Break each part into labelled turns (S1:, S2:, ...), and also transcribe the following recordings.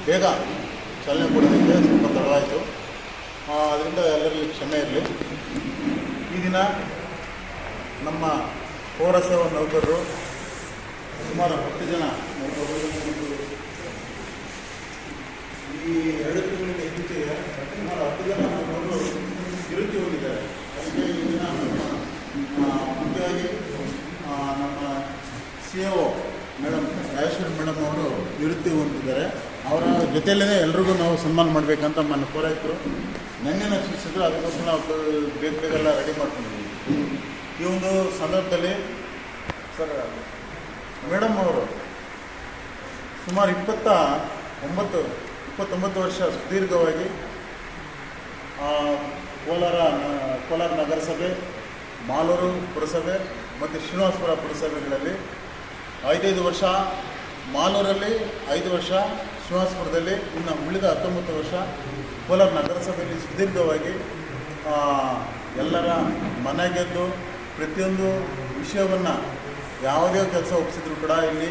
S1: ಬೇಗ ಚಾಲನೆ ಕೊಡೋದಕ್ಕೆ ಸ್ವಲ್ಪ ತಡವಾಯಿತು. ಅದರಿಂದ ಎಲ್ಲರಿಗೂ ಕ್ಷಮೆ ಇರಲಿ. ಈ ದಿನ ನಮ್ಮ ಪೌರಸೇವಾ ನೌಕರರು ಸುಮಾರು 10 ಜನ ನೌಕರರು ಈ 2 ತಿಂಗಳಿಗೆ ಇತ್ತೀಚೆಗೆ ಸುಮಾರು 10 ಜನ ನೌಕರರು ನಿವೃತ್ತಿ ಹೋಗಿದ್ದಾರೆ. ಅದಕ್ಕೆ ಈ ದಿನ ಮುಖ್ಯವಾಗಿ ನಮ್ಮ CEO ಮೇಡಮ್ ರಾಜೇಶ್ವರಿ ಮೇಡಮ್ ಅವರು ನಿವೃತ್ತಿ ಹೊಂದಿದ್ದಾರೆ. ಅವರ ಜೊತೆಯಲ್ಲೇ ಎಲ್ರಿಗೂ ನಾವು ಸನ್ಮಾನ ಮಾಡಬೇಕಂತ ನನ್ನ ಪೂರೈಕರು ನೆನ್ನೆನ ಸೂಚಿಸಿದ್ರು. ಅದಕ್ಕೋಸ್ಕರ ನಾವು ಬೇಗ ರೆಡಿ ಮಾಡ್ಕೊಂಡಿದ್ದೀವಿ. ಈ ಒಂದು ಸಂದರ್ಭದಲ್ಲಿ ಸರ್ ಮೇಡಮ್ ಅವರು ಸುಮಾರು 29 ವರ್ಷ ಸುದೀರ್ಘವಾಗಿ ಕೋಲಾರ ನಗರಸಭೆ, ಮಾಲೂರು ಪುರಸಭೆ ಮತ್ತು ಶ್ರೀನಿವಾಸಪುರ ಪುರಸಭೆಗಳಲ್ಲಿ 5 ವರ್ಷ, ಮಾಲೂರಲ್ಲಿ 5 ವರ್ಷ, ಶ್ರೀನಿವಾಸಪುರದಲ್ಲಿ ಇನ್ನು ಉಳಿದ 19 ವರ್ಷ ಕೋಲಾರ ನಗರಸಭೆಯಲ್ಲಿ ಸುದೀರ್ಘವಾಗಿ ಎಲ್ಲರ ಮನೆಗೆದ್ದು ಪ್ರತಿಯೊಂದು ವಿಷಯವನ್ನು ಯಾವುದೇ ಕೆಲಸ ಒಪ್ಪಿಸಿದ್ರು ಕೂಡ ಇಲ್ಲಿ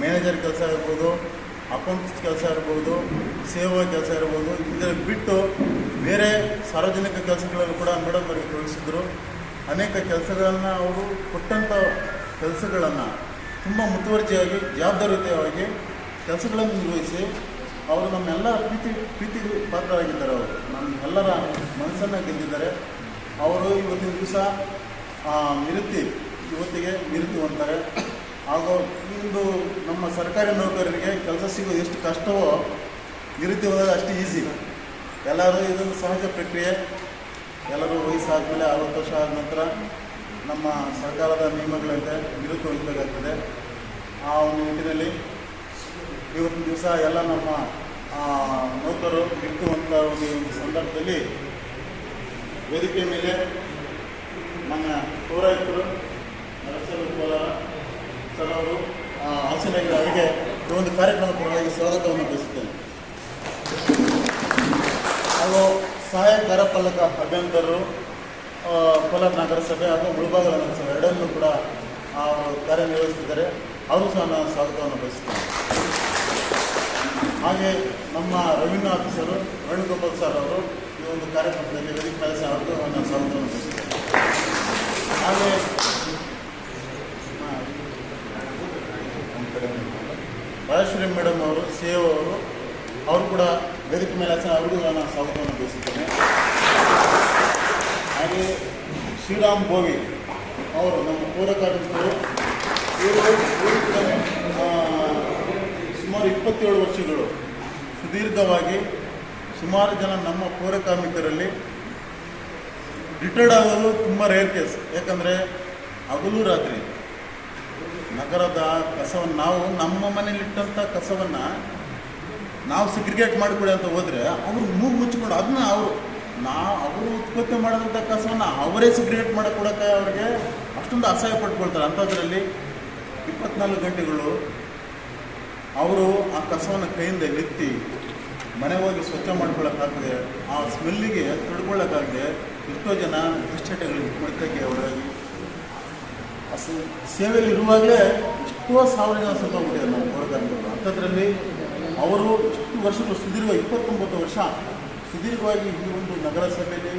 S1: ಮ್ಯಾನೇಜರ್ ಕೆಲಸ ಇರ್ಬೋದು, ಅಕೌಂಟ್ಸ್ ಕೆಲಸ ಇರ್ಬೋದು, ಸೇವಾ ಕೆಲಸ ಇರ್ಬೋದು, ಇದರ ಬಿಟ್ಟು ಬೇರೆ ಸಾರ್ವಜನಿಕ ಕೆಲಸಗಳನ್ನು ಕೂಡ ಮೇಡಮ್ ಅವರಿಗೆ ತೊಡಗಿಸಿದ್ರು. ಅನೇಕ ಕೆಲಸಗಳನ್ನು ಅವರು ಕೊಟ್ಟಂಥ ಕೆಲಸಗಳನ್ನು ತುಂಬ ಮುತುವರ್ಜಿಯಾಗಿ ಜವಾಬ್ದಾರಿಯುತವಾಗಿ ಕೆಲಸಗಳನ್ನು ನಿರ್ವಹಿಸಿ ಅವರು ನಮ್ಮೆಲ್ಲ ಪ್ರೀತಿ ಪಾತ್ರರಾಗಿದ್ದಾರೆ. ಅವರು ನಮ್ಮೆಲ್ಲರ ಮನಸ್ಸನ್ನು ಗೆದ್ದಿದ್ದಾರೆ. ಅವರು ಇವತ್ತಿನ ದಿವಸ ಇವತ್ತಿಗೆ ನಿವೃತ್ತಿ ಹೊಂದ್ತಾರೆ. ಹಾಗೂ ಇಂದು ನಮ್ಮ ಸರ್ಕಾರಿ ನೌಕರರಿಗೆ ಕೆಲಸ ಸಿಗೋದು ಎಷ್ಟು ಕಷ್ಟವೋ ನಿವೃತ್ತಿ ಹೋದಾಗ ಅಷ್ಟು ಈಸಿ. ಎಲ್ಲರೂ ಇದೊಂದು ಸಹಜ ಪ್ರಕ್ರಿಯೆ. ಎಲ್ಲರೂ ವಯಸ್ಸಾದಮೇಲೆ 60 ವರ್ಷ ಆದ ನಂತರ ನಮ್ಮ ಸರ್ಕಾರದ ನಿಯಮಗಳಂತೆ ನಿವೃತ್ತಿ ಹೊಂದಬೇಕಾಗ್ತದೆ. ಆ ಒಂದು ನಿಟ್ಟಿನಲ್ಲಿ ಇವತ್ತಿನ ದಿವಸ ಎಲ್ಲ ನಮ್ಮ ನೌಕರರು ನಿಂತುವಂಥ ಒಂದು ಸಂದರ್ಭದಲ್ಲಿ ವೇದಿಕೆ ಮೇಲೆ ನನ್ನ ಪೌರಾಯುಕ್ತರು ನರಸಲು ಕೋಲಾರ ಸರ್ ಅವರು ಹಾಸನಗಿರಿ ಅವರಿಗೆ ಈ ಒಂದು ಕಾರ್ಯಕ್ರಮದ ಪರವಾಗಿ ಸ್ವಾಗತವನ್ನು ಬಯಸುತ್ತೇನೆ. ಹಾಗೂ ಸಹಾಯಕ ಕಾರ್ಯಪಾಲಕ ಅಭಿಯಂತರರು ಕೋಲಾರ ನಗರಸಭೆ ಹಾಗೂ ಮುಳಬಾಗಿಲು ನಗರಸಭೆ ಎರಡನ್ನೂ ಕೂಡ ಕಾರ್ಯನಿರ್ವಹಿಸುತ್ತಿದ್ದಾರೆ. ಅವರು ಸಹ ನಾನು ಸ್ವಾಗತವನ್ನು ಬಯಸುತ್ತೇನೆ. ಹಾಗೆ ನಮ್ಮ ರೆವಿನ್ಯೂ ಆಫೀಸರು ವೇಣುಗೋಪಾಲ್ ಸರ್ ಅವರು ಈ ಒಂದು ಕಾರ್ಯಕ್ರಮದಲ್ಲಿ ವೇದಿಕೆ ಕೆಲಸ ಅವ್ರಿಗೂ ನಾನು ಸ್ವಾಗತವನ್ನು ಬಯಸುತ್ತೇನೆ. ಹಾಗೆ ರಾಜೇಶ್ವರಿ ಮೇಡಮ್ ಅವರು CEO ಅವರು ಕೂಡ ವೇದಿಕೆ ಮೇಲೆ ಅವ್ರಿಗೂ ನಾನು ಸ್ವಾಗತವನ್ನು ಬಯಸುತ್ತೇನೆ. ಹಾಗೆ ಶ್ರೀರಾಮ್ ಬೋವಿ ಅವರು ನಮ್ಮ ಪೌರ ಕಾರ್ಮಿಕರು. ಇವರು ಸುಮಾರು 27 ವರ್ಷಗಳು ಸುದೀರ್ಘವಾಗಿ ಸುಮಾರು ಜನ ನಮ್ಮ ಪೌರ ಕಾರ್ಮಿಕರಲ್ಲಿ ರಿಟೈರ್ಡ್ ಆಗೋದು ತುಂಬ ರೇರ್ ಕೇಸ್. ಯಾಕಂದರೆ ಹಗಲು ರಾತ್ರಿ ನಗರದ ಕಸವನ್ನು ನಾವು ನಮ್ಮ ಮನೇಲಿಟ್ಟಂಥ ಕಸವನ್ನು ನಾವು ಸಿಗ್ರಿಗೇಟ್ ಮಾಡಿಕೊಡಿ ಅಂತ ಹೋದರೆ ಅವರು ಮೂಗು ಮುಚ್ಚಿಕೊಂಡು ಅದನ್ನ ಅವರು ಉತ್ಪತ್ತಿ ಮಾಡಿದಂಥ ಕಸವನ್ನು ಅವರೇ ಸಿಗ್ರಿಗೇಟ್ ಮಾಡಿ ಕೊಡೋಕ್ಕೆ ಅವರಿಗೆ ಅಷ್ಟೊಂದು ಅಸಹ್ಯ ಪಟ್ಕೊಳ್ತಾರೆ. ಅಂಥದ್ರಲ್ಲಿ 24 ಗಂಟೆಗಳು ಅವರು ಆ ಕಸವನ್ನು ಕೈಯಿಂದ ಎತ್ತಿ ಮನೆ ಹೋಗಿ ಸ್ವಚ್ಛ ಮಾಡ್ಕೊಳ್ಳೋಕ್ಕಾಗದೆ, ಆ ಸ್ಮೆಲ್ಲಿಗೆ ತಡ್ಕೊಳ್ಳೋಕ್ಕಾಗದೆ ಎಷ್ಟೋ ಜನ ದುಶ್ಚಟಗಳಿಗೆ ಕುಳಿತಕ್ಕೆ ಅವರಾಗಿ ಸೇವೆಯಲ್ಲಿ ಇರುವಾಗಲೇ ಎಷ್ಟೋ ಸಾವಿರ ಜನ ಸತ್ತೋಗ್ಬಿಟ್ಟಿದ್ದಾರೆ ನಾವು ಪೌರಕಾರ್ಮಿಕರು. ಅಂಥದ್ರಲ್ಲಿ ಅವರು ಎಷ್ಟು ವರ್ಷಗಳು ಸುದೀರ್ಘ 29 ವರ್ಷ ಸುದೀರ್ಘವಾಗಿ ಈ ಒಂದು ನಗರಸಭೆಯಲ್ಲಿ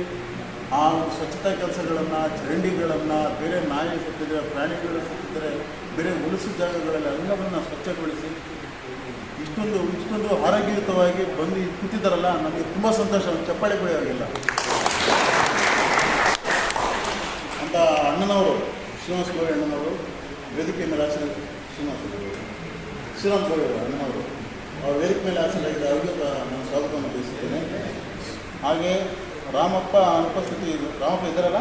S1: ಆ ಸ್ವಚ್ಛತಾ ಕೆಲಸಗಳನ್ನು, ಚರಂಡಿಗಳನ್ನು, ಬೇರೆ ನಾಯಿ ಸತ್ತಿದ್ರೆ, ಪ್ರಾಣಿಗಳು ಸತ್ತಿದ್ದರೆ, ಬೇರೆ ಉಳಿಸು ಜಾಗಗಳಲ್ಲಿ ಎಲ್ಲವನ್ನು ಸ್ವಚ್ಛಗೊಳಿಸಿ ಇಷ್ಟೊಂದು ಆರೋಗ್ಯಯುತವಾಗಿ ಬಂದು ಕೂತಿದ್ದಾರಲ್ಲ, ನಮಗೆ ತುಂಬ ಸಂತೋಷ. ಚಪ್ಪಾಳೆ ಕೊಡೋರಿಲ್ಲ ಅಂತ ಅಣ್ಣನವರು ಶ್ರೀನಿವಾಸ ಗೋವಿ ಅಣ್ಣನವರು ವೇದಿಕೆ ಮೇಲೆ ಶ್ರೀರಾಮ್ ಗೋವಿ ಅಣ್ಣನವರು ಅವ್ರ ವೇದಿಕೆ ಮೇಲೆ ಹಾಸನಾಗಿದೆ. ಅವ್ರಿಗೂ ನಾನು ಸ್ವಾಗತವನ್ನು ಬಯಸುತ್ತೇನೆ. ಹಾಗೆ ರಾಮಪ್ಪ ರಾಮಪ್ಪ ಇದ್ದಾರಲ್ಲ,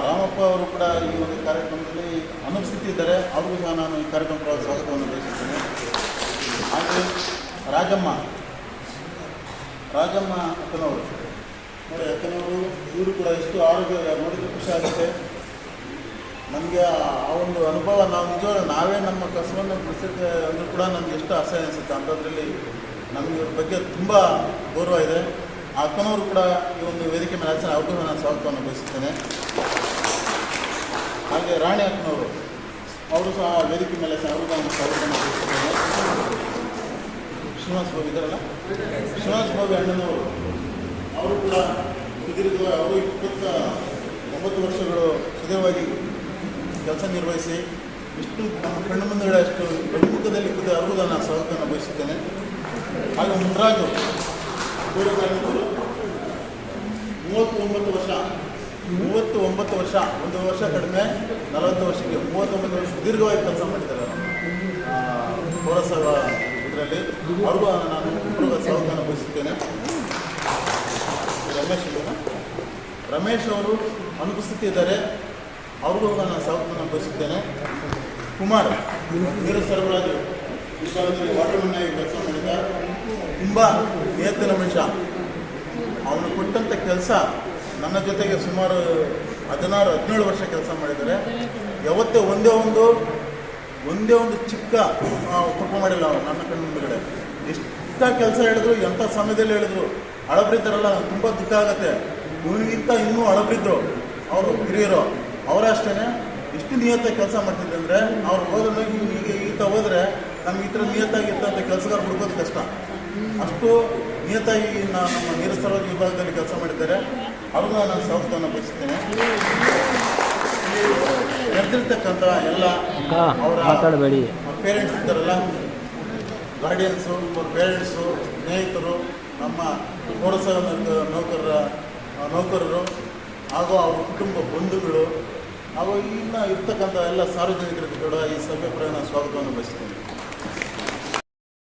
S1: ರಾಮಪ್ಪ ಅವರು ಕೂಡ ಈ ಒಂದು ಕಾರ್ಯಕ್ರಮದಲ್ಲಿ ಅನುಪಸ್ಥಿತಿ ಇದ್ದಾರೆ. ಅವ್ರಿಗೂ ಸಹ ನಾನು ಈ ಕಾರ್ಯಕ್ರಮದ ಸ್ವಾಗತವನ್ನು ಬಯಸುತ್ತೇನೆ. ಹಾಗೆ ರಾಜಮ್ಮ ಅಕ್ಕನವರು ನೋಡಿ, ಅಕ್ಕನವರು ಇವರು ಕೂಡ ಎಷ್ಟು ಆರೋಗ್ಯ ನೋಡಿದ್ರೆ ಖುಷಿ ಆಗುತ್ತೆ ನಮಗೆ. ಆ ಒಂದು ಅನುಭವ ನಾವು ನಿಜವಾಗ ನಾವೇ ನಮ್ಮ ಕಸವನ್ನು ಬಿಡಿಸೋಕ್ಕೆ ಅಂದರೂ ಕೂಡ ನಮ್ಗೆ ಎಷ್ಟು ಅಸಹ್ಯ ಅನಿಸುತ್ತೆ. ಅಂಥದ್ರಲ್ಲಿ ನಮಗೆ ಇವ್ರ ಬಗ್ಗೆ ತುಂಬ ಗೌರವ ಇದೆ. ಆ ಅಕ್ಕನವರು ಕೂಡ ಈ ಒಂದು ವೇದಿಕೆ ಮೇಲೆ ಹಾಸನ ಅವ್ರಿಗೂ ನಾನು ಸ್ವಾಗತವನ್ನು ಬಯಸುತ್ತೇನೆ. ಹಾಗೆ ರಾಣಿ ಅಕ್ಕನವರು ಅವರು ಸಹ ವೇದಿಕೆ ಮೇಲೆ ಅವ್ರಿಗೂ ನಾನು ಸ್ವಾಗತವನ್ನು ಬಯಸುತ್ತೇನೆ. ಶ್ರೀನಿವಾಸ ಬಾಬು ಇದ್ದಾರಲ್ಲ, ಶ್ರೀನಿವಾಸ ಬಾಬು ಅಣ್ಣನವರು, ಅವರು ಕೂಡ ಸುದೀರ್ಘ ಅವರು 29 ವರ್ಷಗಳು ಸುದೀರ್ಘವಾಗಿ ಕೆಲಸ ನಿರ್ವಹಿಸಿ ಇಷ್ಟು ನಮ್ಮ ಕಣ್ಣು ಮುಂದೆ ಅಷ್ಟು ಪ್ರಮುಖದಲ್ಲಿ ಕೂತ ಅವ್ರಿಗೂ ನಾನು ಸ್ವಾಗತವನ್ನು ಬಯಸುತ್ತೇನೆ. ಹಾಗೆ ಮುನ್ರಾಜು ಪೂರ್ವಕಾರ್ಮಿಕರು 39 ವರ್ಷ, 1 ವರ್ಷ ಕಡಿಮೆ 40 ವರ್ಷಕ್ಕೆ 39 ವರ್ಷ ದೀರ್ಘವಾಗಿ ಕೆಲಸ ಮಾಡಿದ್ದಾರೆ ಪೌರಸಭಾ ಇದರಲ್ಲಿ. ಅವ್ರಿಗೂ ನಾನು ಇಬ್ಬರಿಗೂ ಸ್ವಾಗತವನ್ನು ಬಯಸುತ್ತೇನೆ. ರಮೇಶ್ ಅವರು ಅನುಪಸ್ಥಿತಿ ಇದ್ದಾರೆ, ಅವ್ರಿಗೂ ನಾನು ಸ್ವಾಗತವನ್ನು ಬಯಸುತ್ತೇನೆ. ಕುಮಾರ್ ನೀರು ಸರಬರಾಜು ವಿಭಾಗದಲ್ಲಿ ವಾಟರ್ಮನ್ ಆಗಿ ಕೆಲಸ ಮಾಡಿದ್ದಾರೆ. ತುಂಬ ನಿಯತ್ತಿನ ಮನುಷ್ಯ. ಅವನು ಕೊಟ್ಟಂಥ ಕೆಲಸ ನನ್ನ ಜೊತೆಗೆ ಸುಮಾರು 16-17 ವರ್ಷ ಕೆಲಸ ಮಾಡಿದ್ದಾರೆ. ಯಾವತ್ತೇ ಒಂದೇ ಒಂದು ಚಿಕ್ಕ ತಪ್ಪು ಮಾಡಿಲ್ಲ ಅವನು ನನ್ನ ಕಣ್ಣು ಮುಂದುಗಡೆ. ಎಷ್ಟು ಕೆಲಸ ಹೇಳಿದ್ರು, ಎಂಥ ಸಮಯದಲ್ಲಿ ಹೇಳಿದ್ರು. ಹಳಬ್ರಿದ್ದಾರಲ್ಲ, ತುಂಬ ದುಃಖ ಆಗುತ್ತೆ. ಇವನಿಗಿಂತ ಇನ್ನೂ ಹಳಬ್ರಿದ್ರು ಅವರು ಹಿರಿಯರು, ಅವರಷ್ಟೇ ಎಷ್ಟು ನಿಯತ್ತಾಗಿ ಕೆಲಸ ಮಾಡ್ತಿದ್ದೆ ಅಂದರೆ ಅವ್ರು ಹೋದ್ರೆ ಈಗ ಹೋದರೆ ನಮ್ಗೆ ಈ ಥರ ನಿಯತ್ತಾಗಿರ್ತಂಥ ಕೆಲಸಗಾರ ಹುಡುಕೋದು ಕಷ್ಟ. ಅಷ್ಟು ನಿಯತ್ತಾಗಿ ನಮ್ಮ ನೀರು ಸರಬರಾಜು ವಿಭಾಗದಲ್ಲಿ ಕೆಲಸ ಮಾಡಿದ್ದಾರೆ. ಅವ್ರನ್ನ ನಾನು ಸ್ವಾಗತವನ್ನು ಬಯಸುತ್ತೇನೆ. ನಡೆದಿರ್ತಕ್ಕಂಥ ಎಲ್ಲ ಅವರ ಪೇರೆಂಟ್ಸ್ ಇದ್ದಾರಲ್ಲ, ಗಾರ್ಡಿಯನ್ಸು, ಪೇರೆಂಟ್ಸು, ಸ್ನೇಹಿತರು, ನಮ್ಮ ಪೌರಸಭಾ ನೌಕರರು ಹಾಗೂ ಅವ್ರ ಕುಟುಂಬ ಬಂಧುಗಳು ಹಾಗೂ ಇನ್ನು ಇರ್ತಕ್ಕಂಥ ಎಲ್ಲ ಸಾರ್ವಜನಿಕರಿಗೆ ಕೂಡ ಈ ಸಭೆ ಪ್ರಯಾಣ ಸ್ವಾಗತವನ್ನು ಬಯಸುತ್ತೇನೆ.